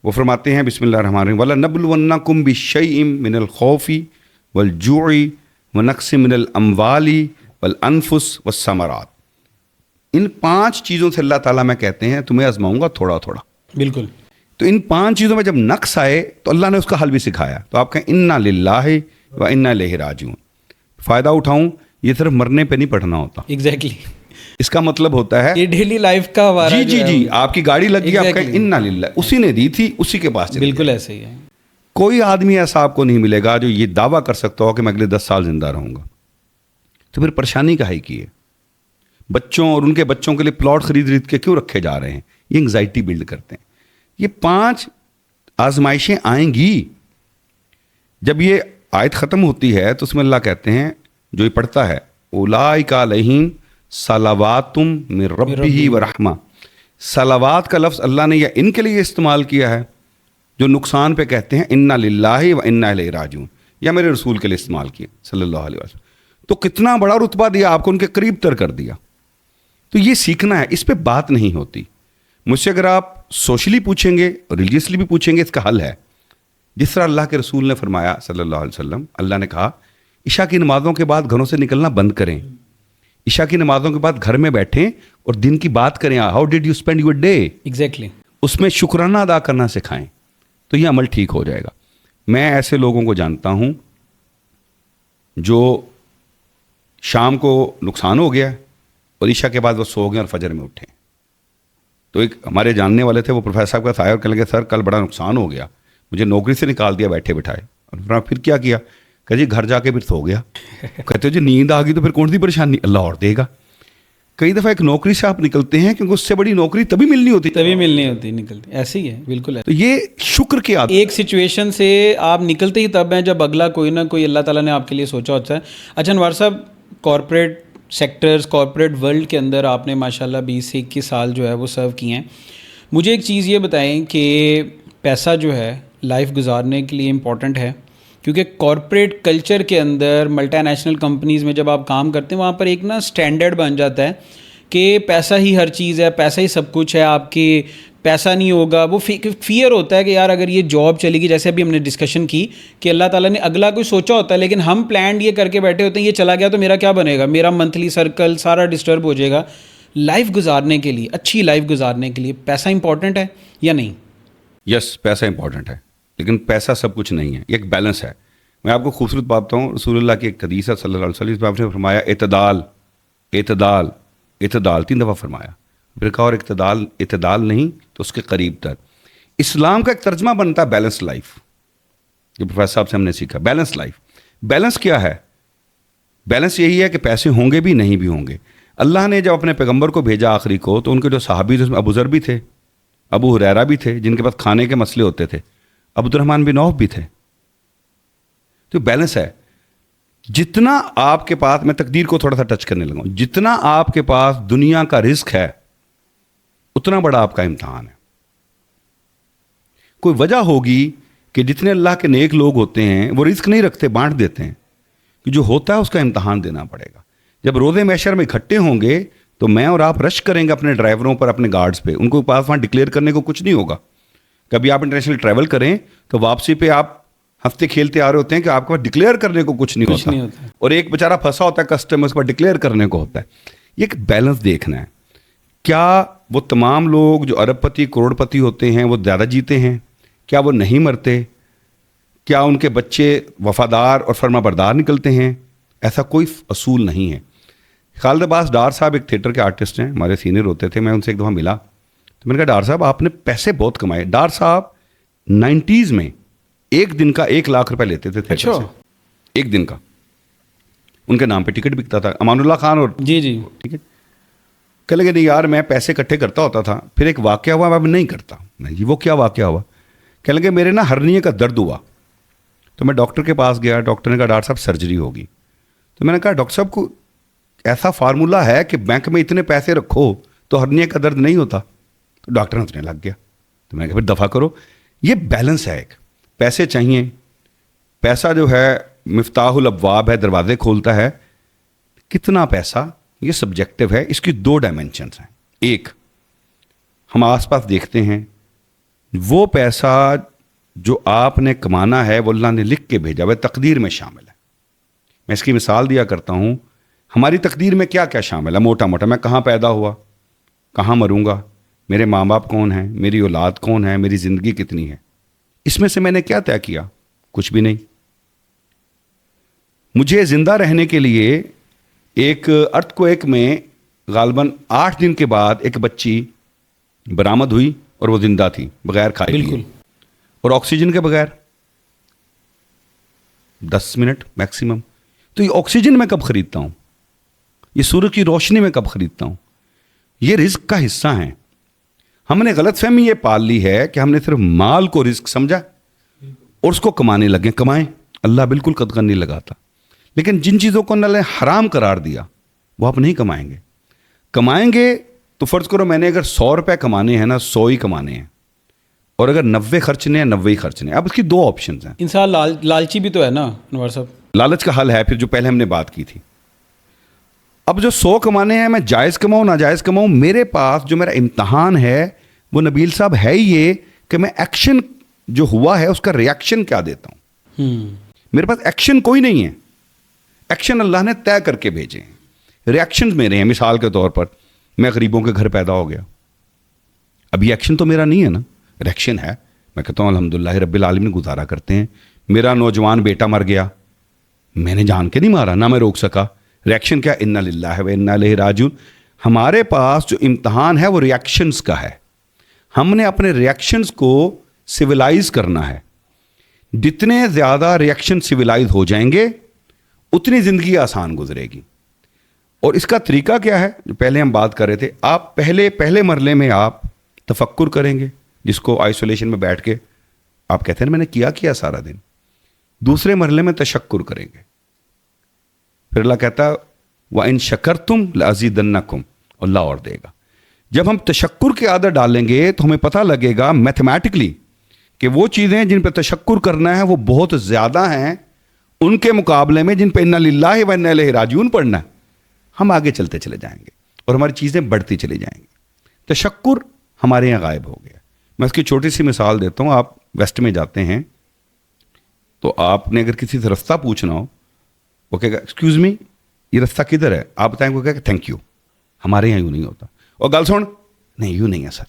وہ فرماتے ہیں بسم اللہ الرحمن الرحیم وَلَنَبْلُوَنَّكُمْ بِشَيْءٍ مِّنَ الْخَوْفِ وَالْجُوعِ وَنَقْصٍ مِّنَ الْأَمْوَالِ وَالْأَنفُسِ وَالثَّمَرَاتِ. ان 5 چیزوں سے اللہ تعالیٰ میں کہتے ہیں تمہیں آزماؤں گا تھوڑا تھوڑا. بالکل. تو ان 5 چیزوں میں جب نقص آئے تو اللہ نے اس کا حل بھی سکھایا. تو آپ کہیں اِنَّا لِلَّهِ وَإِنَّا إِلَيْهِ راجعون. فائدہ اٹھاؤں یہ صرف مرنے پہ نہیں پڑھنا ہوتا. ایگزیکٹلی. اس کا مطلب ہوتا ہے یہ ڈیلی لائف کا ہمارا جی آپ کی گاڑی لگ گئی, آپ کہیں اِنَّا لِلَّهِ, اسی نے دی تھی اسی کے پاس. بالکل ایسے ہی ہے. کوئی آدمی ایسا آپ کو نہیں ملے گا جو یہ دعویٰ کر سکتا ہو کہ میں اگلے 10 سال زندہ رہوں گا. تو پھر پریشانی کا ہے کی ہے. بچوں اور ان کے بچوں کے لیے پلاٹ خرید کے کیوں رکھے جا رہے ہیں؟ یہ انگزائٹی بلڈ کرتے ہیں. یہ 5 آزمائشیں آئیں گی. جب یہ آیت ختم ہوتی ہے تو اس میں اللہ کہتے ہیں جو یہ پڑھتا ہے اولئک علیہم صلوات من ربہ ورحمہ. صلوات کا لفظ اللہ نے یا ان کے لیے استعمال کیا ہے جو نقصان پہ کہتے ہیں انا للہ و انا الیہ راجعون, یا میرے رسول کے لیے استعمال کیا صلی اللہ علیہ وسلم. تو کتنا بڑا رتبہ دیا آپ کو, ان کے قریب تر کر دیا. تو یہ سیکھنا ہے, اس پہ بات نہیں ہوتی. مجھ سے اگر آپ سوشلی پوچھیں گے, ریلیجیسلی بھی پوچھیں گے, اس کا حل ہے. جس طرح اللہ کے رسول نے فرمایا صلی اللہ علیہ وسلم, اللہ نے کہا عشاء کی نمازوں کے بعد گھروں سے نکلنا بند کریں. عشاء کی نمازوں کے بعد گھر میں بیٹھیں اور دن کی بات کریں. How did you spend your day. Exactly. اس میں شکرانہ ادا کرنا سکھائیں, تو یہ عمل ٹھیک ہو جائے گا. میں ایسے لوگوں کو جانتا ہوں جو شام کو نقصان ہو گیا اور عشاء کے بعد وہ سو گئے اور فجر میں اٹھے. تو ایک ہمارے جاننے والے تھے, وہ پروفیسر صاحب کا آئے اور کہنے لگے سر کل بڑا نقصان ہو گیا, مجھے نوکری سے نکال دیا بیٹھے بٹھائے. اور پھر کیا کیا؟ کہ جی گھر جا کے پھر سو گیا. کہتے ہو جی نیند آ گئی تو پھر کون سی پریشانی, اللہ اور دے گا. کئی دفعہ ایک نوکری سے آپ نکلتے ہیں کیونکہ اس سے بڑی نوکری تبھی ملنی ہوتی نکلتی. ایسے ہی ہے. بالکل ہے. تو یہ شکر کی عادت. ایک سچویشن سے آپ نکلتے ہی تب ہیں جب اگلا کوئی نہ کوئی اللہ تعالیٰ نے آپ کے لیے سوچا ہوتا ہے. اچھا انوار صاحب, کارپوریٹ سیکٹرز, کارپوریٹ ورلڈ کے اندر آپ نے ماشاءاللہ 20 سے 21 سال جو ہے وہ سرو کیے ہیں. مجھے ایک چیز یہ بتائیں کہ پیسہ جو ہے لائف گزارنے کے لیے امپورٹنٹ ہے, کیونکہ کارپوریٹ کلچر کے اندر ملٹی نیشنل کمپنیز میں جب آپ کام کرتے ہیں وہاں پر ایک نا اسٹینڈرڈ بن جاتا ہے کہ پیسہ ہی ہر چیز ہے, پیسہ ہی سب کچھ ہے. آپ کے پیسہ نہیں ہوگا, وہ فیئر ہوتا ہے کہ یار اگر یہ جاب چلے گی, جیسے ابھی ہم نے ڈسکشن کی کہ اللہ تعالیٰ نے اگلا کوئی سوچا ہوتا ہے لیکن ہم پلانڈ یہ کر کے بیٹھے ہوتے ہیں یہ چلا گیا تو میرا کیا بنے گا, میرا منتھلی سرکل سارا ڈسٹرب ہو جائے گا. لائف گزارنے کے لیے, اچھی لائف گزارنے کے لیے پیسہ امپورٹنٹ ہے یا نہیں؟ یس, پیسہ امپورٹنٹ ہے, لیکن پیسہ سب کچھ نہیں ہے. یہ ایک بیلنس ہے. میں آپ کو خوبصورت بات بتاؤں, رسول اللہ کی ایک حدیث ہے صلی اللہ علیہ وسلم, آپ نے فرمایا اعتدال اعتدال اعتدال 3 دفعہ فرمایا. پھر کہا اور اعتدال نہیں تو اس کے قریب تر. اسلام کا ایک ترجمہ بنتا ہے بیلنس لائف. جو پروفیسر صاحب سے ہم نے سیکھا بیلنس لائف. بیلنس کیا ہے؟ بیلنس یہی ہے کہ پیسے ہوں گے بھی نہیں بھی ہوں گے. اللہ نے جب اپنے پیغمبر کو بھیجا آخری کو تو ان کے جو صحابی تھے اس میں ابو ذر بھی تھے, ابو ہریرہ بھی تھے جن کے پاس کھانے کے مسئلے ہوتے تھے, عبد الرحمن بن عوف بھی تھے. تو بیلنس ہے. جتنا آپ کے پاس, میں تقدیر کو تھوڑا سا ٹچ کرنے لگا ہوں, جتنا آپ کے پاس دنیا کا رزق ہے اتنا بڑا آپ کا امتحان ہے. کوئی وجہ ہوگی کہ جتنے اللہ کے نیک لوگ ہوتے ہیں وہ رزق نہیں رکھتے, بانٹ دیتے ہیں, کہ جو ہوتا ہے اس کا امتحان دینا پڑے گا. جب روز محشر میں اکٹھے ہوں گے تو میں اور آپ رش کریں گے اپنے ڈرائیوروں پر, اپنے گارڈز پہ. ان کو پاس وہاں ڈکلیئر کرنے کو کچھ نہیں ہوگا. کبھی آپ انٹرنیشنل ٹریول کریں تو واپسی پہ آپ ہفتے کھیلتے آ رہے ہوتے ہیں کہ آپ کے پاس ڈکلیئر کرنے کو کچھ نہیں ہوتا, اور ایک بیچارہ پھنسا ہوتا ہے کسٹمر, اس پر ڈکلیئر کرنے کو ہوتا ہے. یہ ایک بیلنس دیکھنا ہے. کیا وہ تمام لوگ جو ارب پتی کروڑ پتی ہوتے ہیں وہ زیادہ جیتے ہیں؟ کیا وہ نہیں مرتے؟ کیا ان کے بچے وفادار اور فرما بردار نکلتے ہیں؟ ایسا کوئی اصول نہیں ہے. خالد عباس ڈار صاحب ایک تھیٹر کے آرٹسٹ ہیں, ہمارے سینئر ہوتے تھے. میں ان سے ایک دفعہ ملا تو میں نے کہا ڈار صاحب آپ نے پیسے بہت کمائے. ڈار صاحب 90s میں ایک دن کا 1 لاکھ روپے لیتے تھے تھیٹر سے, ایک دن کا. ان کے نام پہ ٹکٹ بکتا تھا, امان اللہ خان اور جی ٹھیک ہے. کہ لگے نہیں یار میں پیسے اکٹھے کرتا ہوتا تھا, پھر ایک واقعہ ہوا میں نہیں کرتا. جی وہ کیا واقعہ ہوا؟ کہ لگے میرے نا ہرنیے کا درد ہوا تو میں ڈاکٹر کے پاس گیا. ڈاکٹر نے کہا ڈاکٹر صاحب سرجری ہوگی. تو میں نے کہا ڈاکٹر صاحب کو ایسا فارمولہ ہے کہ بینک میں اتنے پیسے رکھو تو ہرنیے کا درد نہیں ہوتا؟ تو ڈاکٹر ہنسنے لگ گیا. تو میں نے کہا پھر دفع کرو. یہ بیلنس ہے. ایک پیسے چاہیے, پیسہ جو ہے مفتاح الابواب ہے, دروازے کھولتا ہے. کتنا پیسہ یہ سبجیکٹو ہے. اس کی 2 ڈائمینشنس ہیں. ایک, ہم آس پاس دیکھتے ہیں وہ پیسہ جو آپ نے کمانا ہے وہ اللہ نے لکھ کے بھیجا وہ تقدیر میں شامل ہے. میں اس کی مثال دیا کرتا ہوں. ہماری تقدیر میں کیا کیا شامل ہے موٹا موٹا؟ میں کہاں پیدا ہوا, کہاں مروں گا, میرے ماں باپ کون ہیں, میری اولاد کون ہے, میری زندگی کتنی ہے. اس میں سے میں نے کیا طے کیا؟ کچھ بھی نہیں. مجھے زندہ رہنے کے لیے ایک ارتھ کو ایک میں غالباً 8 دن کے بعد ایک بچی برآمد ہوئی اور وہ زندہ تھی بغیر کھائے پیے اور آکسیجن کے بغیر 10 منٹ میکسیمم. تو یہ آکسیجن میں کب خریدتا ہوں؟ یہ سورج کی روشنی میں کب خریدتا ہوں؟ یہ رزق کا حصہ ہیں. ہم نے غلط فہمی یہ پال لی ہے کہ ہم نے صرف مال کو رزق سمجھا اور اس کو کمانے لگے. کمائیں, اللہ بالکل قدغن نہیں لگاتا. لیکن جن چیزوں کو اللہ نے حرام قرار دیا وہ آپ نہیں کمائیں گے. کمائیں گے تو فرض کرو میں نے اگر 100 روپے کمانے ہیں نا 100 ہی کمانے ہیں, اور اگر 90 خرچنے ہیں 90 ہی خرچنے ہیں. اب اس کی 2 آپشنز ہیں. انسان لالچی بھی تو ہے نا انور صاحب. لالچ کا حل ہے پھر جو پہلے ہم نے بات کی تھی. اب جو 100 کمانے ہیں میں جائز کماؤں ناجائز کماؤں, میرے پاس جو میرا امتحان ہے وہ نبیل صاحب ہے ہی یہ کہ میں ایکشن جو ہوا ہے اس کا ریاکشن کیا دیتا ہوں. میرے پاس ایکشن کوئی نہیں ہے. ایکشن اللہ نے طے کر کے بھیجے ہیں, ریاکشنز میرے ہیں. مثال کے طور پر میں غریبوں کے گھر پیدا ہو گیا, ابھی ایکشن تو میرا نہیں ہے نا, ریاکشن ہے. میں کہتا ہوں الحمدللہ رب العالمین گزارا کرتے ہیں. میرا نوجوان بیٹا مر گیا, میں نے جان کے نہیں مارا, نہ میں روک سکا. ریاکشن کیا؟ انا للہ و انا الیہ راجعون. ہمارے پاس جو امتحان ہے وہ ریاکشنز کا ہے. ہم نے اپنے ریاکشنز کو سویلائز کرنا ہے. جتنے زیادہ ریاکشن سویلائز ہو جائیں گے اتنی زندگی آسان گزرے گی. اور اس کا طریقہ کیا ہے جو پہلے ہم بات کر رہے تھے. آپ پہلے مرلے میں آپ تفکر کریں گے, جس کو آئسولیشن میں بیٹھ کے آپ کہتے ہیں میں نے کیا سارا دن. دوسرے مرحلے میں تشکر کریں گے. پھر اللہ کہتا وَإِن شَكَرْتُمْ لَأَزِيدَنَّكُمْ, اللہ اور دے گا. جب ہم تشکر کی عادت ڈالیں گے تو ہمیں پتہ لگے گا میتھمیٹکلی کہ وہ چیزیں جن پہ تشکر کرنا ہے وہ بہت زیادہ ہیں ان کے مقابلے میں جن پہ انا للہ و انا الیہ راجعون پڑھنا ہے. ہم آگے چلتے چلے جائیں گے اور ہماری چیزیں بڑھتی چلی جائیں گی. تشکر ہمارے یہاں غائب ہو گیا. میں اس کی چھوٹی سی مثال دیتا ہوں. آپ ویسٹ میں جاتے ہیں تو آپ نے اگر کسی سے رستہ پوچھنا ہو, وہ کہے گا ایکسکیوز می یہ رستہ کدھر ہے, آپ بتائیں گے کہ تھینک یو. ہمارے یہاں یوں نہیں ہوتا. اور گل سن, نہیں یوں نہیں ہے سر.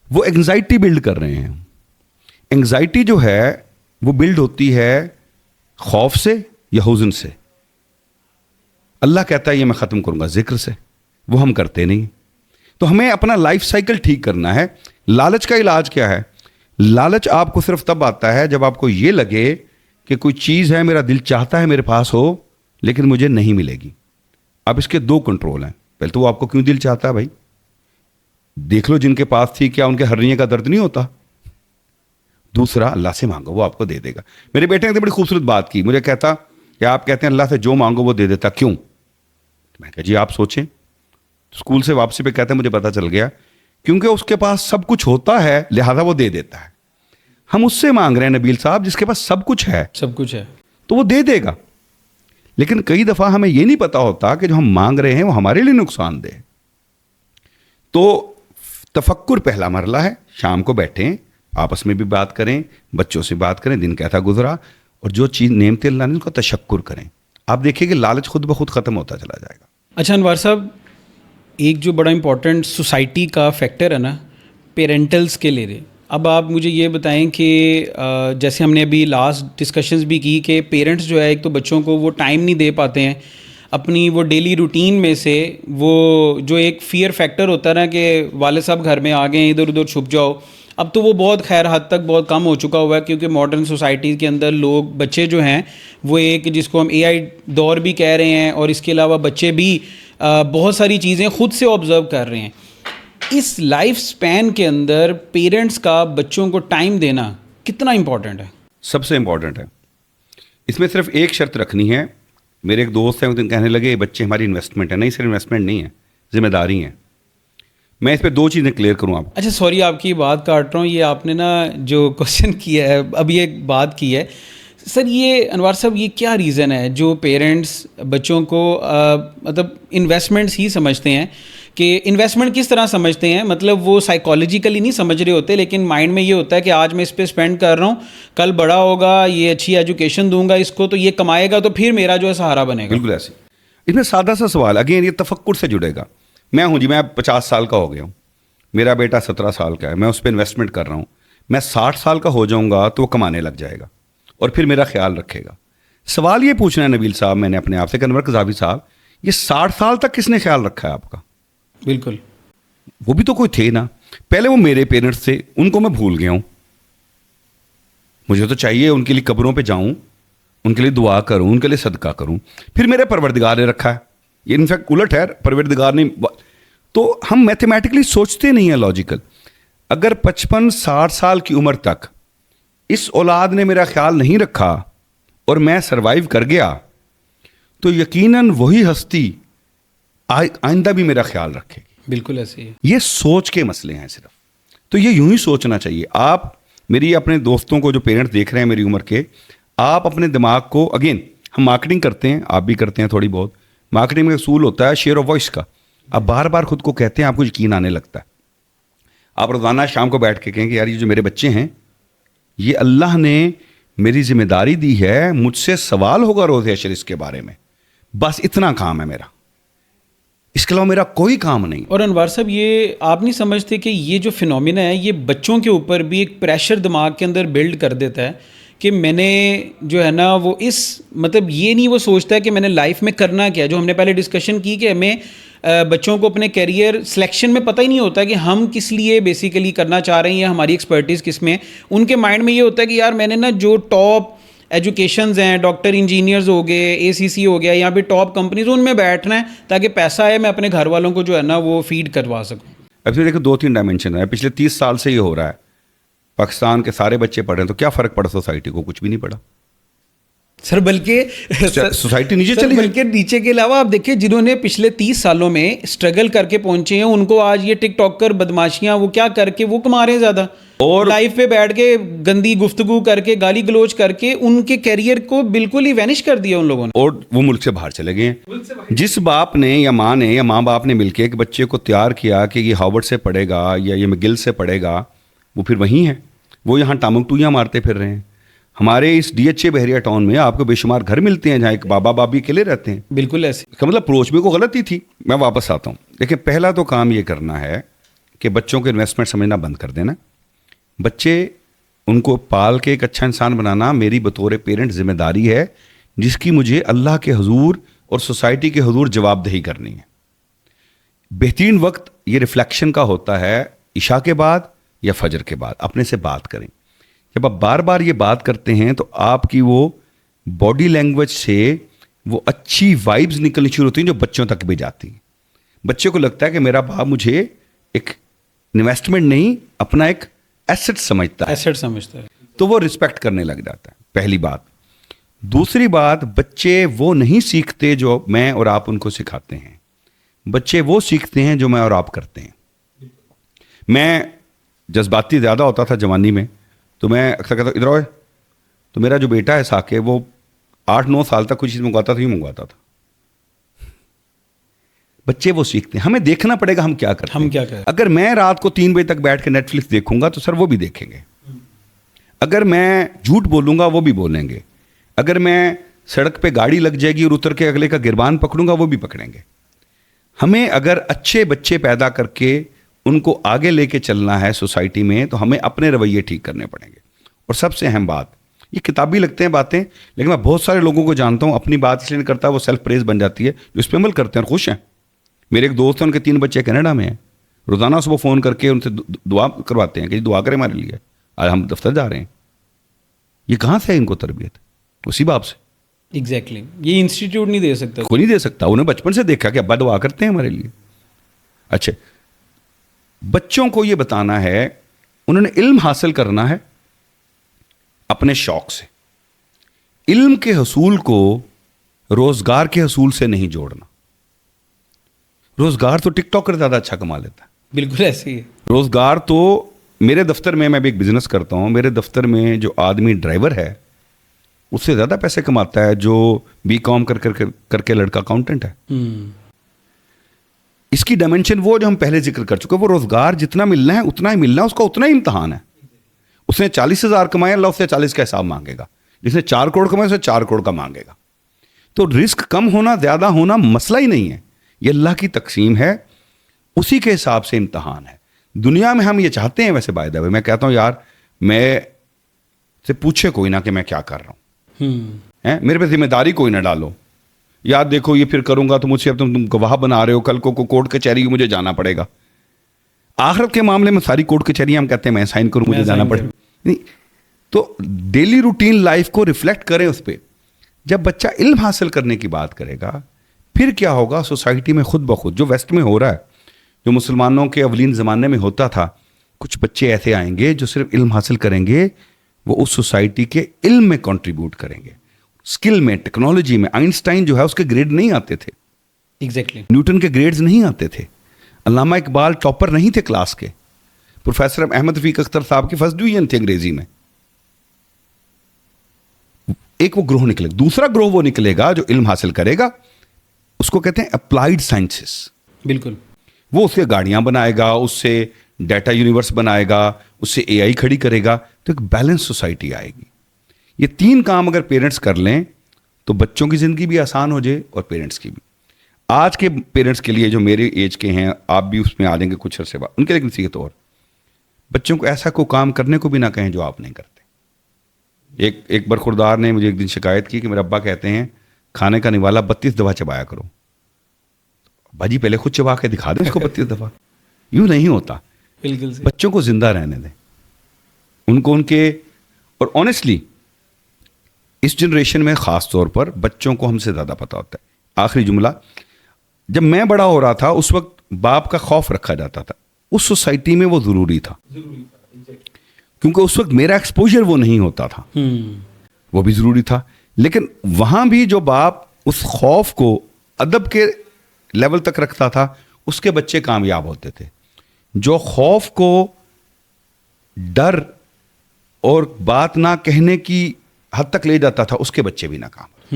وہ انگزائٹی بلڈ کر رہے ہیں. انگزائٹی جو ہے وہ بلڈ ہوتی ہے خوف سے یا حزن سے. اللہ کہتا ہے یہ میں ختم کروں گا ذکر سے, وہ ہم کرتے نہیں. تو ہمیں اپنا لائف سائیکل ٹھیک کرنا ہے. لالچ کا علاج کیا ہے؟ لالچ آپ کو صرف تب آتا ہے جب آپ کو یہ لگے کہ کوئی چیز ہے میرا دل چاہتا ہے میرے پاس ہو لیکن مجھے نہیں ملے گی. اب اس کے دو کنٹرول ہیں. پہلے تو وہ آپ کو کیوں دل چاہتا ہے بھائی, دیکھ لو جن کے پاس تھی کیا ان کے ہرنیے کا درد نہیں ہوتا. دوسرا, اللہ سے مانگو وہ آپ کو دے دے گا. میرے بیٹے نے بڑی خوبصورت بات کی, مجھے کہتا کہ آپ کہتے ہیں اللہ سے جو مانگو وہ دے دیتا, کیوں؟ میں کہا جی آپ سوچیں. اسکول سے واپسی پہ کہتے ہیں مجھے پتا چل گیا کیونکہ اس کے پاس سب کچھ ہوتا ہے لہذا وہ دے دیتا ہے. ہم اس سے مانگ رہے ہیں نبیل صاحب جس کے پاس سب کچھ ہے, سب کچھ ہے, تو وہ دے دے گا. لیکن کئی دفعہ ہمیں یہ نہیں پتا ہوتا کہ جو ہم مانگ رہے ہیں وہ ہمارے لیے نقصان دہ. تو تفکر پہلا مرحلہ ہے. شام کو بیٹھیں, آپس میں بھی بات کریں, بچوں سے بات کریں دن کیسا گزرا, اور جو چیز نعمت اللہ نے ان کا تشکر کریں. آپ دیکھیں کہ لالچ خود بخود ختم ہوتا چلا جائے گا. اچھا انوار صاحب, ایک جو بڑا امپورٹنٹ سوسائٹی کا فیکٹر ہے نا, پیرنٹلز کے لیے. اب آپ مجھے یہ بتائیں کہ جیسے ہم نے ابھی لاسٹ ڈسکشنز بھی کی کہ پیرنٹس جو ہے ایک تو بچوں کو وہ ٹائم نہیں دے پاتے ہیں اپنی وہ ڈیلی روٹین میں سے. وہ جو ایک فیئر فیکٹر ہوتا ہے نا کہ والد صاحب گھر میں آ گئے ہیں ادھر ادھر چھپ جاؤ, اب تو وہ بہت خیر حد تک بہت کم ہو چکا ہوا ہے کیونکہ ماڈرن سوسائٹی کے اندر لوگ بچے جو ہیں وہ ایک جس کو ہم اے آئی دور بھی کہہ رہے ہیں, اور اس کے علاوہ بچے بھی بہت ساری چیزیں خود سے آبزرو کر رہے ہیں. اس لائف سپین کے اندر پیرنٹس کا بچوں کو ٹائم دینا کتنا امپورٹنٹ ہے؟ سب سے امپورٹنٹ ہے. اس میں صرف ایک شرط رکھنی ہے. میرے ایک دوست ہیں وہ دن کہنے لگے یہ بچے ہماری انویسٹمنٹ ہے. نہیں سر, انویسٹمنٹ نہیں ہے, ذمہ داری ہیں. میں اس پہ دو چیزیں کلیئر کروں آپ. اچھا سوری آپ کی بات کاٹ رہا ہوں, یہ آپ نے نا جو کوشچن کیا ہے اب یہ بات کی ہے سر, یہ انوار صاحب یہ کیا ریزن ہے جو پیرنٹس بچوں کو مطلب انویسٹمنٹس ہی سمجھتے ہیں کہ انویسٹمنٹ کس طرح سمجھتے ہیں, مطلب وہ سائیکالوجیکلی نہیں سمجھ رہے ہوتے لیکن مائنڈ میں یہ ہوتا ہے کہ آج میں اس پہ اسپینڈ کر رہا ہوں, کل بڑا ہوگا, یہ اچھی ایجوکیشن دوں گا اس کو تو یہ کمائے گا تو پھر میرا جو ہے سہارا بنے گا. بالکل ایسے. اس میں سادہ سا سوال, اگین یہ تفکر سے جڑے گا. میں ہوں جی, میں 50 سال کا ہو گیا ہوں, میرا بیٹا 17 سال کا ہے, میں اس پہ انویسٹمنٹ کر رہا ہوں. میں 60 سال کا ہو جاؤں گا تو وہ کمانے لگ جائے گا اور پھر میرا خیال رکھے گا. سوال یہ پوچھنا ہے نبیل صاحب میں نے اپنے آپ سے کہ انور قذافی صاحب یہ 60 سال تک کس نے خیال رکھا ہے آپ کا؟ بالکل, وہ بھی تو کوئی تھے نا. پہلے وہ میرے پیرنٹس تھے, ان کو میں بھول گیا ہوں. مجھے تو چاہیے ان کے لیے قبروں پہ جاؤں, ان کے لیے دعا کروں, ان کے لیے صدقہ کروں. پھر میرے پروردگار نے رکھا ہے, یہ انفیکٹ الٹ ہے, پروردگار نے. تو ہم میتھمیٹکلی سوچتے نہیں ہیں لاجیکل. اگر 55-60 سال کی عمر تک اس اولاد نے میرا خیال نہیں رکھا اور میں سروائیو کر گیا تو یقیناً وہی ہستی آئندہ بھی میرا خیال رکھے گی. بالکل ایسے ہی. یہ سوچ کے مسئلے ہیں صرف. تو یہ یوں ہی سوچنا چاہیے. آپ میری اپنے دوستوں کو جو پیرنٹس دیکھ رہے ہیں میری عمر کے, آپ اپنے دماغ کو, اگین ہم مارکیٹنگ کرتے ہیں, آپ بھی کرتے ہیں تھوڑی بہت. مارکیٹنگ میں اصول ہوتا ہے شیئر آف وائس کا. آپ بار بار خود کو کہتے ہیں, آپ کو یقین آنے لگتا ہے. آپ روزانہ شام کو بیٹھ کے کہیں کہ یار یہ جو میرے بچے ہیں یہ اللہ نے میری ذمہ داری دی ہے, مجھ سے سوال ہوگا روز حشر اس کے بارے میں, بس اتنا کام ہے میرا, اس کے علاوہ میرا کوئی کام نہیں. اور انوار صاحب یہ آپ نہیں سمجھتے کہ یہ جو فینومینا ہے یہ بچوں کے اوپر بھی ایک پریشر دماغ کے اندر بلڈ کر دیتا ہے کہ میں نے جو ہے نا وہ اس مطلب یہ نہیں وہ سوچتا ہے کہ میں نے لائف میں کرنا کیا, جو ہم نے پہلے ڈسکشن کی کہ ہمیں بچوں کو اپنے کیریئر سلیکشن میں پتہ ہی نہیں ہوتا کہ ہم کس لیے بیسیکلی کرنا چاہ رہے ہیں یا ہماری ایکسپرٹیز کس میں. ان کے مائنڈ میں یہ ہوتا ہے کہ یار میں نے نا جو ٹاپ ایجوکیشنز ہیں, ڈاکٹر انجینئرز ہو گئے, اے سی سی ہو گیا, یا پھر ٹاپ کمپنیز, ان میں بیٹھنا ہے تاکہ پیسہ آئے میں اپنے گھر والوں کو جو ہے نا وہ فیڈ کروا سکوں. اب سے دیکھو 2-3 ڈائمینشن ہے. پچھلے 30 سال سے یہ ہو رہا ہے. پاکستان کے سارے بچے پڑھ رہے ہیں تو کیا فرق پڑا سوسائٹی کو؟ کچھ بھی نہیں پڑا سر. بلکہ سوسائٹی نیچے چلی گئی. بلکہ نیچے کے علاوہ آپ دیکھیں جنہوں نے پچھلے 30 سالوں میں اسٹرگل کر کے پہنچے ہیں ان کو آج یہ ٹک ٹاکر بدماشیاں وہ کیا کر کے وہ کما رہے ہیں زیادہ, اور لائف پہ بیٹھ کے گندی گفتگو کر کے گالی گلوچ کر کے ان کے کیریئر کو بالکل ہی وینش کر دیا ان لوگوں نے, اور وہ ملک سے باہر چلے گئے ہیں. جس باپ نے یا ماں نے یا ماں باپ نے مل کے ایک بچے کو تیار کیا کہ یہ ہارورڈ سے پڑھے گا یا یہ مگل سے پڑھے گا, وہ پھر وہیں ہے, وہ یہاں ٹامک ٹویاں مارتے پھر رہے ہیں. ہمارے اس ڈی ایچ اے بحریہ ٹاؤن میں آپ کو بے شمار گھر ملتے ہیں جہاں ایک بابا بابی اکیلے رہتے ہیں. بالکل ایسے. اس کا مطلب اپروچ میں کوئی غلطی تھی. میں واپس آتا ہوں. دیکھیں پہلا تو کام یہ کرنا ہے کہ بچوں کو انویسٹمنٹ سمجھنا بند کر دینا. بچے ان کو پال کے ایک اچھا انسان بنانا میری بطور پیرنٹ ذمہ داری ہے جس کی مجھے اللہ کے حضور اور سوسائٹی کے حضور جواب دہی کرنی ہے. بہترین وقت یہ ریفلیکشن کا ہوتا ہے عشاء کے بعد یا فجر کے بعد. اپنے سے بات کریں. جب آپ بار بار یہ بات کرتے ہیں تو آپ کی وہ باڈی لینگویج سے وہ اچھی وائبز نکلنی شروع ہوتی ہیں جو بچوں تک بھی جاتی ہیں. بچے کو لگتا ہے کہ میرا باپ مجھے ایک انویسٹمنٹ نہیں اپنا ایک ایسٹ سمجھتا ہے, تو وہ رسپیکٹ کرنے لگ جاتا ہے. پہلی بات. دوسری بات, بچے وہ نہیں سیکھتے جو میں اور آپ ان کو سکھاتے ہیں, بچے وہ سیکھتے ہیں جو میں اور آپ کرتے ہیں. میں جذباتی زیادہ ہوتا تھا جوانی میں, تو میں اکثر کہتا ادھر آئے, تو میرا جو بیٹا ہے ساکے وہ 8-9 سال تک کوئی چیز منگواتا تھا, یوں منگواتا تھا. بچے وہ سیکھتے ہیں. ہمیں دیکھنا پڑے گا ہم کیا کرتے ہیں. اگر میں رات کو 3 بجے تک بیٹھ کے نیٹ فلکس دیکھوں گا تو سر وہ بھی دیکھیں گے. اگر میں جھوٹ بولوں گا وہ بھی بولیں گے. اگر میں سڑک پہ گاڑی لگ جائے گی اور اتر کے اگلے کا گربان پکڑوں گا وہ بھی پکڑیں گے. ہمیں اگر اچھے بچے پیدا کر کے ان کو آگے لے کے چلنا ہے سوسائٹی میں تو ہمیں اپنے رویے ٹھیک کرنے پڑیں گے. اور سب سے اہم بات, یہ کتابی لگتے ہیں باتیں, لیکن میں بہت سارے لوگوں کو جانتا ہوں اپنی بات اس لیے نہیں کرتا, وہ سیلف پریز بن جاتی ہے, جو اس پہ عمل کرتے ہیں اور خوش ہیں. میرے ایک دوست ہیں, ان کے 3 بچے کینیڈا میں ہیں, روزانہ صبح فون کر کے ان سے دعا کرواتے ہیں کہ دعا کریں ہمارے لیے, آج ہم دفتر جا رہے ہیں. یہ کہاں سے ہے ان کو تربیت؟ اسی باپ سے. ایگزیکٹلی. یہ انسٹیٹیوٹ نہیں دے سکتا, کوئی نہیں دے سکتا. انہیں بچپن سے دیکھا کہ ابا دعا کرتے ہیں ہمارے لیے. اچھا, بچوں کو یہ بتانا ہے انہوں نے علم حاصل کرنا ہے اپنے شوق سے. علم کے حصول کو روزگار کے حصول سے نہیں جوڑنا. روزگار تو ٹک ٹاکر زیادہ اچھا کما لیتا ہے. بالکل ایسے ہی ہے. روزگار تو میرے دفتر میں بھی ایک بزنس کرتا ہوں, میرے دفتر میں جو آدمی ڈرائیور ہے اس سے زیادہ پیسے کماتا ہے جو BCom کر کے لڑکا اکاؤنٹنٹ ہے. اس کی ڈائمینشن وہ جو ہم پہلے ذکر کر چکے, وہ روزگار جتنا ملنا ہے اتنا ہی ملنا ہے, اس کا اتنا ہی امتحان ہے. اس نے 40,000 کمائے, اللہ اس سے 40 کا حساب مانگے گا. جس نے 4 کروڑ کمائے اسے 4 کروڑ کا مانگے گا. تو رسک کم ہونا زیادہ ہونا مسئلہ ہی نہیں ہے, یہ اللہ کی تقسیم ہے, اسی کے حساب سے امتحان ہے. دنیا میں ہم یہ چاہتے ہیں, ویسے بائی دا وے میں کہتا ہوں یار میں سے پوچھے کوئی نہ کہ میں کیا کر رہا ہوں, میرے پہ ذمہ داری کوئی نہ ڈالو. یار دیکھو یہ پھر کروں گا تو مجھ سے اب تم گواہ بنا رہے ہو, کل کو کورٹ کچہری مجھے جانا پڑے گا. آخرت کے معاملے میں ساری کورٹ کچہریاں ہم کہتے ہیں میں سائن کروں, مجھے جانا پڑے نہیں. تو ڈیلی روٹین لائف کو ریفلیکٹ کریں اس پہ. جب بچہ علم حاصل کرنے کی بات کرے گا پھر کیا ہوگا, سوسائٹی میں خود بخود جو ویسٹ میں ہو رہا ہے, جو مسلمانوں کے اولین زمانے میں ہوتا تھا, کچھ بچے ایسے آئیں گے جو صرف علم حاصل کریں گے, وہ اس سوسائٹی کے علم میں کنٹریبیوٹ کریں گے, اسکل میں, ٹیکنالوجی میں. آئنسٹائن جو ہے اس کے گریڈ نہیں آتے تھے, ایگزیکٹلی. نیوٹن کے گریڈز نہیں آتے تھے, علامہ اقبال ٹاپر نہیں تھے کلاس کے, پروفیسر احمد رفیق اختر صاحب کی فرسٹ ڈویژن تھے انگریزی میں. ایک وہ گروہ نکلے, دوسرا گروہ وہ نکلے گا جو علم حاصل کرے گا, اس کو کہتے ہیں اپلائیڈ سائنسز. بالکل. وہ اس سے گاڑیاں بنائے گا, اس سے ڈیٹا یونیورس بنائے گا, اس سے AI کھڑی کرے گا, تو ایک بیلنس سوسائٹی آئے گی. یہ 3 کام اگر پیرنٹس کر لیں تو بچوں کی زندگی بھی آسان ہو جائے اور پیرنٹس کی بھی. آج کے پیرنٹس کے لیے جو میرے ایج کے ہیں, آپ بھی اس میں آ جائیں گے کچھ عرصے بعد, ان کے لیے نصیحت اور, بچوں کو ایسا کوئی کام کرنے کو بھی نہ کہیں جو آپ نہیں کرتے. ایک برخوردار نے مجھے ایک دن شکایت کی کہ میرے ابا کہتے ہیں کھانے کا نوالا 32 دفعہ چبایا کرو. باجی پہلے خود چبا کے دکھا دیں اس کو 32 دفعہ. یوں نہیں ہوتا. بالکل. بچوں کو زندہ رہنے دیں, ان کو ان کے. اور آنیسٹلی اس جنریشن میں خاص طور پر بچوں کو ہم سے زیادہ پتہ ہوتا ہے. آخری جملہ, جب میں بڑا ہو رہا تھا اس وقت باپ کا خوف رکھا جاتا تھا, اس سوسائٹی میں وہ ضروری تھا, کیونکہ اس وقت میرا ایکسپوجر وہ نہیں ہوتا تھا, وہ بھی ضروری تھا. لیکن وہاں بھی جو باپ اس خوف کو ادب کے لیول تک رکھتا تھا اس کے بچے کامیاب ہوتے تھے. جو خوف کو ڈر اور بات نہ کہنے کی حد تک لے جاتا تھا اس کے بچے بھی ناکام.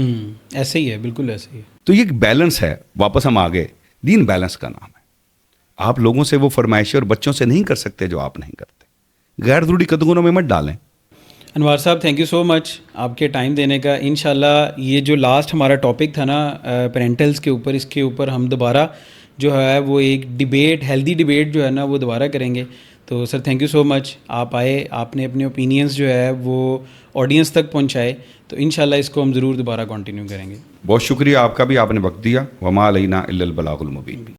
ایسے ہی ہے, بالکل ایسے ہی ہے. تو یہ ایک بیلنس ہے. واپس ہم آگے, دین بیلنس کا نام ہے. آپ لوگوں سے وہ فرمائشیں اور بچوں سے نہیں کر سکتے جو آپ نہیں کرتے. غیر ضروری قدغنوں میں مت ڈالیں. انوار صاحب تھینک یو سو مچ آپ کے ٹائم دینے کا. انشاءاللہ یہ جو لاسٹ ہمارا ٹاپک تھا نا پیرنٹلس کے اوپر, اس کے اوپر ہم دوبارہ جو ہے وہ ایک ڈبیٹ, ہیلدی ڈبیٹ جو ہے نا وہ دوبارہ کریں گے. تو سر تھینک یو سو مچ، آپ آئے، آپ نے اپنے اوپینینس جو ہے وہ آڈینس تک پہنچائے، تو انشاءاللہ اس کو ہم ضرور دوبارہ کنٹینیو کریں گے. بہت شکریہ آپ کا بھی، آپ نے وقت دیا. وما علینا الا البلاغ المبین.